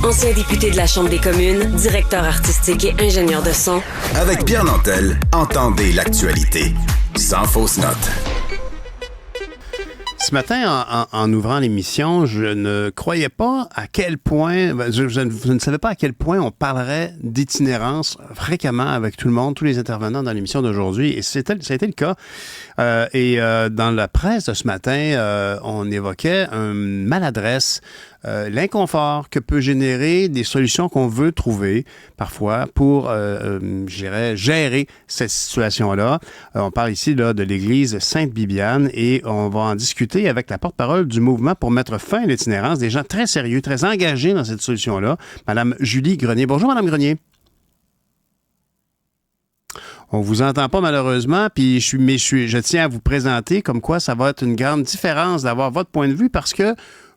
Ancien député de la Chambre des communes, directeur artistique et ingénieur de son. Avec Pierre Nantel, entendez l'actualité. Sans fausse note. Ce matin, en ouvrant l'émission, je ne croyais pas à quel point, je ne savais pas à quel point on parlerait d'itinérance fréquemment avec tout le monde, tous les intervenants dans l'émission d'aujourd'hui. Et ça a été le cas. Dans la presse de ce matin, on évoquait une maladresse, l'inconfort que peut générer des solutions qu'on veut trouver parfois pour, je dirais, gérer cette situation-là. On parle ici là, de l'église Sainte-Bibiane et on va en discuter avec la porte-parole du mouvement pour mettre fin à l'itinérance, des gens très sérieux, très engagés dans cette solution-là, Mme Julie Grenier. Bonjour, Mme Grenier. On vous entend pas malheureusement, puis je tiens à vous présenter comme quoi ça va être une grande différence d'avoir votre point de vue parce que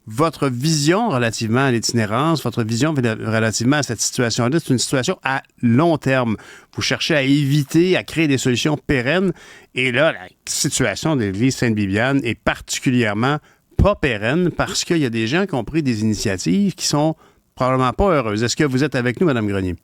votre vision relativement à l'itinérance, votre vision relativement à cette situation-là, c'est une situation à long terme. Vous cherchez à éviter, à créer des solutions pérennes. Et là, la situation de l'église Sainte-Bibiane est particulièrement pas pérenne parce qu'il y a des gens qui ont pris des initiatives qui sont probablement pas heureuses. Est-ce que vous êtes avec nous, Mme Grenier?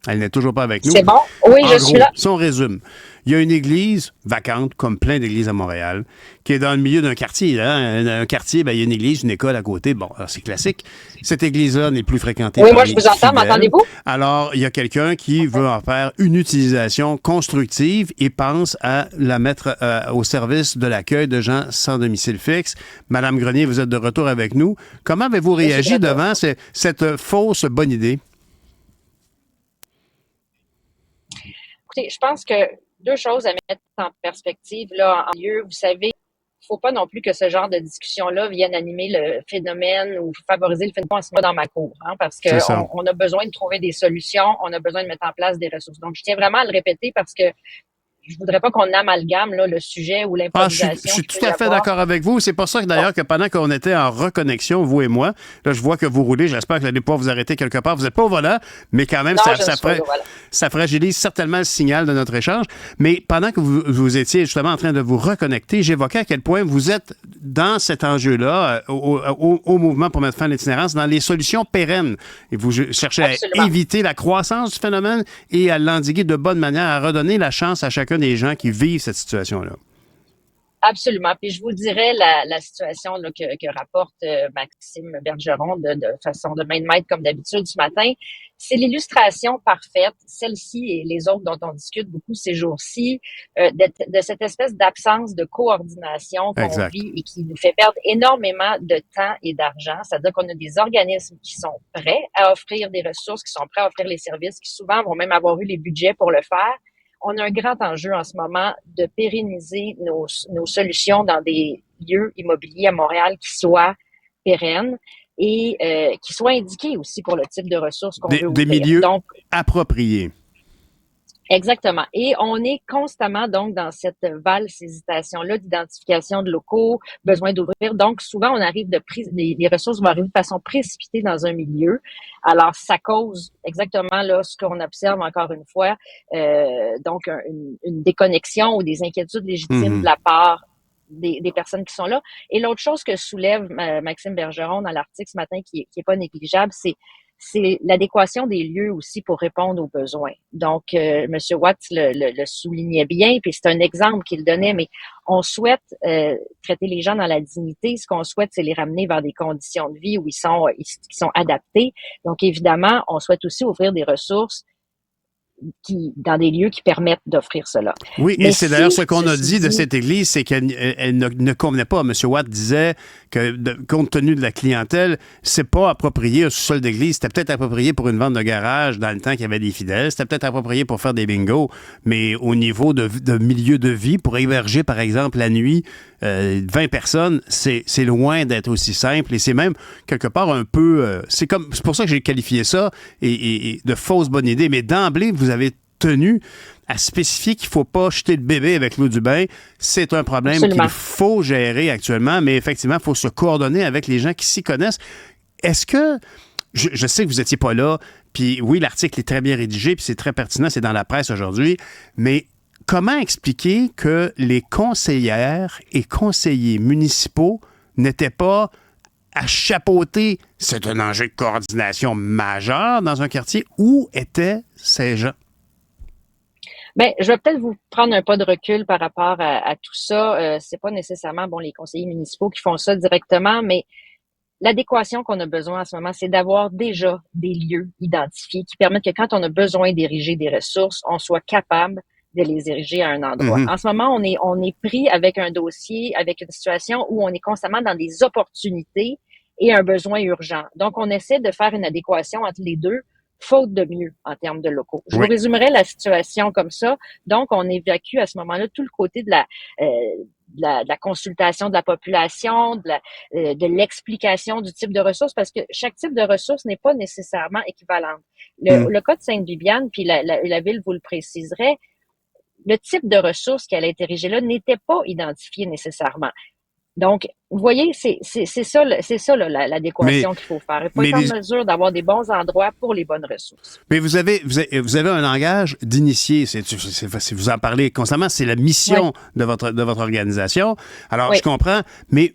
Elle n'est toujours pas avec nous. C'est bon? Oui, je suis là. Si on résume, il y a une église vacante, comme plein d'églises à Montréal, qui est dans le milieu d'un quartier. Un quartier, il y a une église, une école à côté. Bon, alors c'est classique. Cette église-là n'est plus fréquentée par les fidèles. Oui, moi, je vous entends. M'entendez-vous? Alors, il y a quelqu'un qui veut en faire une utilisation constructive et pense à la mettre au service de l'accueil de gens sans domicile fixe. Madame Grenier, vous êtes de retour avec nous. Comment avez-vous réagi devant cette fausse bonne idée? Écoutez, je pense que deux choses à mettre en perspective là en lieu. Vous savez, il ne faut pas non plus que ce genre de discussion-là vienne animer le phénomène ou favoriser le phénomène en ce moment dans ma cour, parce qu'on a besoin de trouver des solutions, on a besoin de mettre en place des ressources. Donc, je tiens vraiment à le répéter parce que je voudrais pas qu'on amalgame là, le sujet ou l'improvisation. Je suis tout à fait d'accord avec vous. C'est pour ça que d'ailleurs que pendant qu'on était en reconnexion, vous et moi, là je vois que vous roulez, j'espère que vous n'allez pas vous arrêter quelque part. Vous n'êtes pas au volant, mais quand même, ça fragilise certainement le signal de notre échange. Mais pendant que vous étiez justement en train de vous reconnecter, j'évoquais à quel point vous êtes dans cet enjeu-là, au mouvement pour mettre fin à l'itinérance, dans les solutions pérennes. Et vous cherchez à éviter la croissance du phénomène et à l'endiguer de bonne manière, à redonner la chance à chacun des gens qui vivent cette situation-là. Absolument. Puis je vous dirais la situation là, que rapporte Maxime Bergeron de façon de main de maître comme d'habitude ce matin. C'est l'illustration parfaite, celle-ci et les autres dont on discute beaucoup ces jours-ci, de cette espèce d'absence de coordination qu'on vit et qui nous fait perdre énormément de temps et d'argent. C'est-à-dire qu'on a des organismes qui sont prêts à offrir des ressources, qui sont prêts à offrir les services, qui souvent vont même avoir eu les budgets pour le faire. On a un grand enjeu en ce moment de pérenniser nos solutions dans des lieux immobiliers à Montréal qui soient pérennes et qui soient indiqués aussi pour le type de ressources qu'on veut ouvrir. Des milieux appropriés. Exactement. Et on est constamment donc dans cette valse hésitation-là d'identification de locaux, besoin d'ouvrir. Donc, souvent, on arrive les ressources vont arriver de façon précipitée dans un milieu. Alors, ça cause exactement là ce qu'on observe encore une fois, donc une déconnexion ou des inquiétudes légitimes de la part des personnes qui sont là. Et l'autre chose que soulève Maxime Bergeron dans l'article ce matin qui est pas négligeable, c'est l'adéquation des lieux aussi pour répondre aux besoins. Donc, M. Watts le soulignait bien, puis c'est un exemple qu'il donnait, mais on souhaite traiter les gens dans la dignité. Ce qu'on souhaite, c'est les ramener vers des conditions de vie où qui sont adaptées. Donc, évidemment, on souhaite aussi ouvrir des ressources dans des lieux qui permettent d'offrir cela. Oui, et c'est d'ailleurs ce qu'on a dit de cette église, c'est qu'elle ne convenait pas. M. Watt disait que, compte tenu de la clientèle, c'est pas approprié au sous-sol d'église. C'était peut-être approprié pour une vente de garage dans le temps qu'il y avait des fidèles. C'était peut-être approprié pour faire des bingos. Mais au niveau de milieu de vie, pour héberger, par exemple, la nuit, 20 personnes, c'est loin d'être aussi simple. Et c'est même, quelque part, un peu... c'est pour ça que j'ai qualifié ça et de fausse bonne idée. Mais d'emblée, vous avez tenu à spécifier qu'il ne faut pas jeter le bébé avec l'eau du bain. C'est un problème qu'il faut gérer actuellement, mais effectivement, il faut se coordonner avec les gens qui s'y connaissent. Est-ce que... Je sais que vous n'étiez pas là, puis oui, l'article est très bien rédigé, puis c'est très pertinent, c'est dans la presse aujourd'hui, mais comment expliquer que les conseillères et conseillers municipaux n'étaient pas à chapeauter. C'est un enjeu de coordination majeur dans un quartier. Où étaient ces gens? Ben, je vais peut-être vous prendre un pas de recul par rapport à tout ça. C'est pas nécessairement les conseillers municipaux qui font ça directement, mais l'adéquation qu'on a besoin en ce moment, c'est d'avoir déjà des lieux identifiés qui permettent que quand on a besoin d'ériger des ressources, on soit capable de les ériger à un endroit. En ce moment, on est pris avec un dossier, avec une situation où on est constamment dans des opportunités et un besoin urgent. Donc, on essaie de faire une adéquation entre les deux, faute de mieux en termes de locaux. Je vous résumerai la situation comme ça. Donc, on évacue à ce moment-là tout le côté de la consultation de la population, de l'explication du type de ressources, parce que chaque type de ressource n'est pas nécessairement équivalente. Le cas de Sainte-Bibiane, puis la ville vous le préciserait, le type de ressources qui allait être érigé là n'était pas identifié nécessairement. Donc, vous voyez, c'est ça l'adéquation qu'il faut faire. Il faut être en mesure d'avoir des bons endroits pour les bonnes ressources. Mais vous avez un langage d'initié. Si vous en parlez constamment, c'est la mission de votre organisation. Alors, je comprends, mais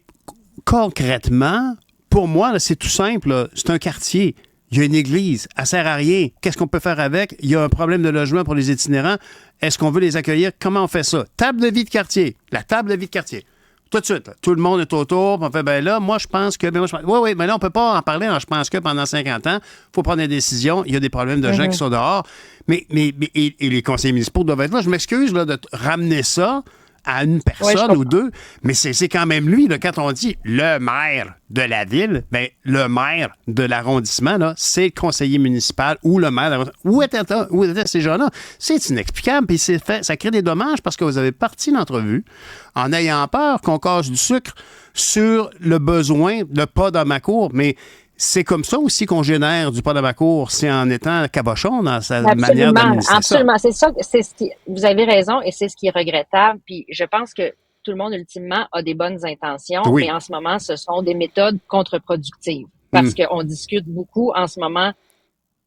concrètement, pour moi, là, c'est tout simple. Là, c'est un quartier. Il y a une église. Elle sert à rien. Qu'est-ce qu'on peut faire avec? Il y a un problème de logement pour les itinérants. Est-ce qu'on veut les accueillir? Comment on fait ça? Table de vie de quartier. La table de vie de quartier. Tout de suite, là, tout le monde est autour, puis on fait, ben là, moi, je pense que... Oui, mais là, on peut pas en parler, je pense que pendant 50 ans, il faut prendre des décisions, il y a des problèmes de gens qui sont dehors, mais les conseillers municipaux doivent être là. Je m'excuse là, de ramener ça à une personne ou deux, mais c'est quand même lui, là, quand on dit le maire de la ville, ben le maire de l'arrondissement, là, c'est le conseiller municipal ou le maire de l'arrondissement. Où étaient ces gens-là? C'est inexplicable, puis ça crée des dommages parce que vous avez parti l'entrevue en ayant peur qu'on casse du sucre sur le besoin de pas dans ma cour, mais c'est comme ça aussi qu'on génère du pas dans ma cour, c'est en étant cabochon dans sa manière d'administrer absolument. C'est ça, vous avez raison et c'est ce qui est regrettable. Puis je pense que tout le monde, ultimement, a des bonnes intentions, mais en ce moment, ce sont des méthodes contre-productives parce qu'on discute beaucoup en ce moment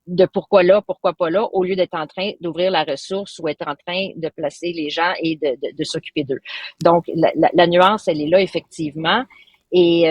de pourquoi là, pourquoi pas là, au lieu d'être en train d'ouvrir la ressource ou être en train de placer les gens et de s'occuper d'eux. Donc, la nuance, elle est là, effectivement. Et,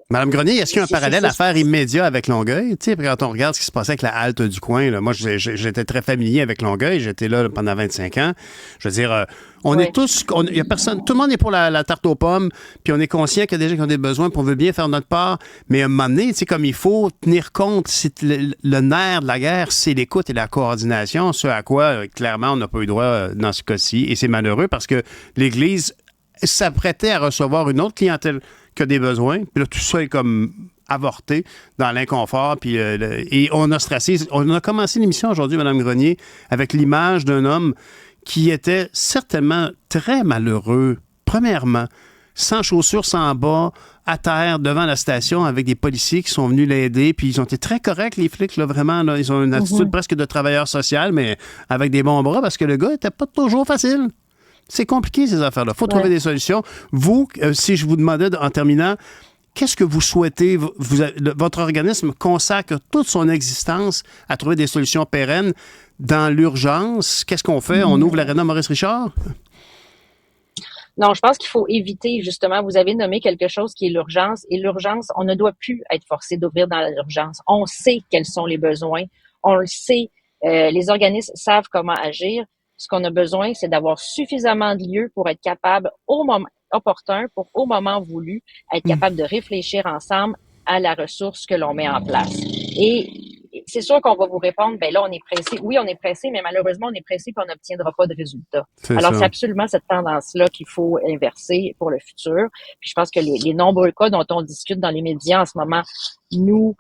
Madame Grenier, est-ce qu'il y a un parallèle à faire immédiat avec Longueuil? Tu sais, quand on regarde ce qui se passait avec la halte du coin, là, moi, j'étais très familier avec Longueuil. J'étais là pendant 25 ans. Je veux dire, on est tous... Il y a personne... Tout le monde est pour la tarte aux pommes, puis on est conscient qu'il y a des gens qui ont des besoins, puis on veut bien faire notre part. Mais à un moment donné, tu sais, comme il faut tenir compte, le nerf de la guerre, c'est l'écoute et la coordination, ce à quoi, clairement, on n'a pas eu droit dans ce cas-ci. Et c'est malheureux parce que l'Église s'apprêtait à recevoir une autre clientèle qui a des besoins. Puis là, tout ça est comme avorté dans l'inconfort. Puis, et on a stressé. On a commencé l'émission aujourd'hui, Mme Grenier, avec l'image d'un homme qui était certainement très malheureux. Premièrement, sans chaussures, sans bas, à terre, devant la station, avec des policiers qui sont venus l'aider. Puis ils ont été très corrects, les flics, là, vraiment. Là, ils ont une attitude presque de travailleur social, mais avec des bons bras, parce que le gars n'était pas toujours facile. C'est compliqué, ces affaires-là. Il faut trouver des solutions. Vous, si je vous demandais, en terminant, qu'est-ce que vous souhaitez? Votre organisme consacre toute son existence à trouver des solutions pérennes. Dans l'urgence, qu'est-ce qu'on fait? On ouvre l'aréna Maurice-Richard? Non, je pense qu'il faut éviter, justement, vous avez nommé quelque chose qui est l'urgence. Et l'urgence, on ne doit plus être forcé d'ouvrir dans l'urgence. On sait quels sont les besoins. On le sait. Les organismes savent comment agir. Ce qu'on a besoin, c'est d'avoir suffisamment de lieux pour être capable, au moment opportun, au moment voulu, être capable de réfléchir ensemble à la ressource que l'on met en place. Et c'est sûr qu'on va vous répondre, ben là, on est pressé. Oui, on est pressé, mais malheureusement, on est pressé et on n'obtiendra pas de résultats. Alors, c'est absolument cette tendance-là qu'il faut inverser pour le futur. Puis je pense que les nombreux cas dont on discute dans les médias en ce moment nous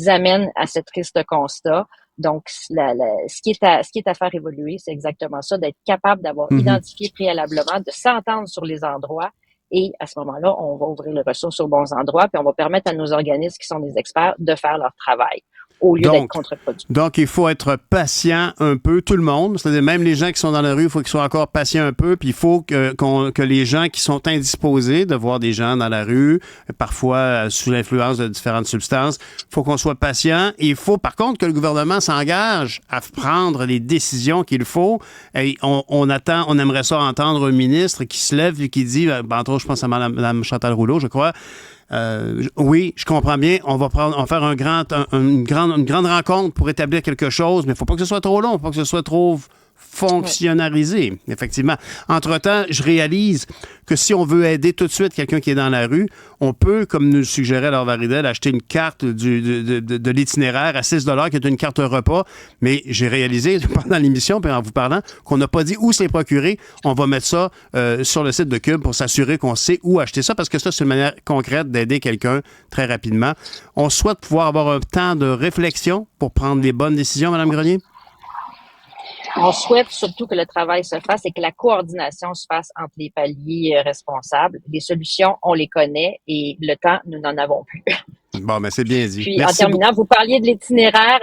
amènent à ce triste constat. Donc, ce qui est à faire évoluer, c'est exactement ça, d'être capable d'avoir identifié préalablement, de s'entendre sur les endroits. Et à ce moment-là, on va ouvrir les ressources aux bons endroits, puis on va permettre à nos organismes qui sont des experts de faire leur travail au lieu d'être contre-productifs. Donc, il faut être patient un peu, tout le monde. C'est-à-dire, même les gens qui sont dans la rue, il faut qu'ils soient encore patients un peu. Puis, il faut que les gens qui sont indisposés de voir des gens dans la rue, parfois sous l'influence de différentes substances, il faut qu'on soit patient. Et il faut, par contre, que le gouvernement s'engage à prendre les décisions qu'il faut. Et on aimerait ça entendre un ministre qui se lève et qui dit, entre autres, je pense à Mme Chantal Rouleau, je crois, Oui, je comprends bien. On va faire une grande rencontre pour établir quelque chose, mais il ne faut pas que ce soit trop long, il ne faut pas que ce soit trop fonctionnalisé, effectivement. Entre-temps, je réalise que si on veut aider tout de suite quelqu'un qui est dans la rue, on peut, comme nous le suggérait Laure Varidel, acheter une carte de l'itinéraire à 6 $, qui est une carte repas, mais j'ai réalisé pendant l'émission, puis en vous parlant, qu'on n'a pas dit où se les procurer. On va mettre ça sur le site de Cube pour s'assurer qu'on sait où acheter ça, parce que ça, c'est une manière concrète d'aider quelqu'un très rapidement. On souhaite pouvoir avoir un temps de réflexion pour prendre les bonnes décisions, Mme Grenier? On souhaite surtout que le travail se fasse et que la coordination se fasse entre les paliers responsables. Les solutions, on les connaît et le temps, nous n'en avons plus. Bon, mais c'est bien dit. Puis, merci en terminant, vous parliez de l'itinéraire.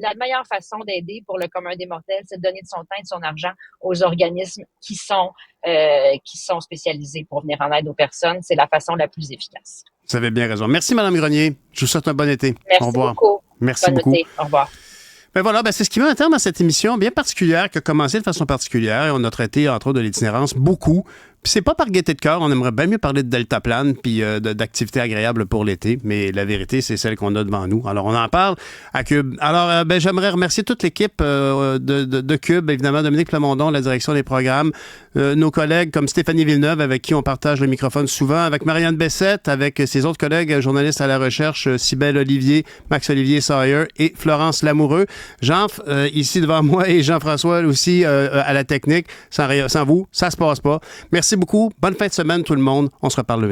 La meilleure façon d'aider pour le commun des mortels, c'est de donner de son temps et de son argent aux organismes qui sont spécialisés pour venir en aide aux personnes. C'est la façon la plus efficace. Vous avez bien raison. Merci, Mme Grenier. Je vous souhaite un bon été. Merci Au revoir. beaucoup. Merci beaucoup. Été. Au revoir. Ben voilà, c'est ce qui met un terme à cette émission bien particulière qui a commencé de façon particulière et on a traité, entre autres, de l'itinérance beaucoup. Puis c'est pas par gaieté de cœur, on aimerait bien mieux parler de deltaplane puis d'activités agréables pour l'été, mais la vérité, c'est celle qu'on a devant nous. Alors, on en parle à Cube. Alors, j'aimerais remercier toute l'équipe de Cube, évidemment, Dominique Plamondon, la direction des programmes, nos collègues comme Stéphanie Villeneuve, avec qui on partage le microphone souvent, avec Marianne Bessette, avec ses autres collègues journalistes à la recherche, Cybèle Olivier, Max-Olivier Sawyer et Florence Lamoureux. Jean, ici devant moi, et Jean-François aussi à la technique. Sans vous, ça se passe pas. Merci beaucoup. Bonne fin de semaine, tout le monde. On se reparle le midi.